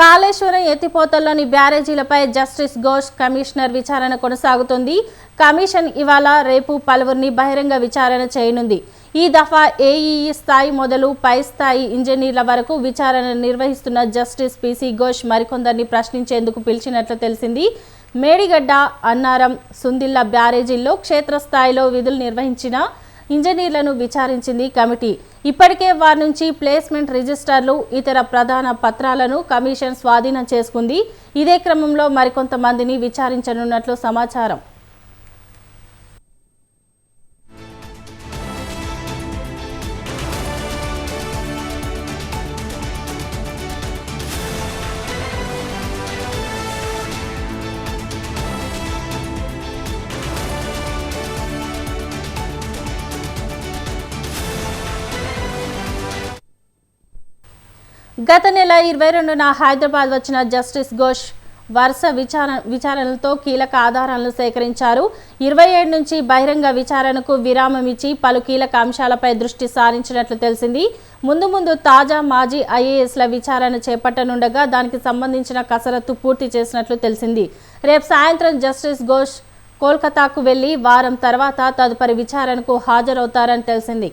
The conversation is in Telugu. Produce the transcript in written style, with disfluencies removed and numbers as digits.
కాళేశ్వరం ఎత్తిపోతల్లోని బ్యారేజీలపై జస్టిస్ ఘోష్ కమిషనర్ విచారణ కొనసాగుతుంది. కమిషన్ ఇవాళ రేపు పలువురిని బహిరంగ విచారణ చేయనుంది. ఈ దఫా ఏఈఈ స్థాయి మొదలు పై స్థాయి ఇంజనీర్ల వరకు విచారణ నిర్వహిస్తున్న జస్టిస్ పిసి ఘోష్ మరికొందరిని ప్రశ్నించేందుకు పిలిచినట్లు తెలిసింది. మేడిగడ్డ, అన్నారం, సుందిళ్ల బ్యారేజీల్లో క్షేత్రస్థాయిలో విధులు నిర్వహించిన ఇంజనీర్లను విచారించింది కమిటీ. ఇప్పటికే వారి నుంచి ప్లేస్మెంట్ రిజిస్టర్లు, ఇతర ప్రధాన పత్రాలను కమిషన్ స్వాధీనం చేసుకుంది. ఇదే క్రమంలో మరికొంతమందిని విచారించనున్నట్లు సమాచారం. గత నెల 22న హైదరాబాద్ వచ్చిన జస్టిస్ ఘోష్ వరుస విచారణలతో కీలక ఆధారాలను సేకరించారు. 27 నుంచి బహిరంగ విచారణకు విరామం ఇచ్చి పలు కీలక అంశాలపై దృష్టి సారించినట్లు తెలిసింది. ముందు తాజా మాజీ ఐఏఎస్ల విచారణ చేపట్టనుండగా దానికి సంబంధించిన కసరత్తు పూర్తి చేసినట్లు తెలిసింది. రేపు సాయంత్రం జస్టిస్ ఘోష్ కోల్కతాకు వెళ్లి వారం తర్వాత తదుపరి విచారణకు హాజరవుతారని తెలిసింది.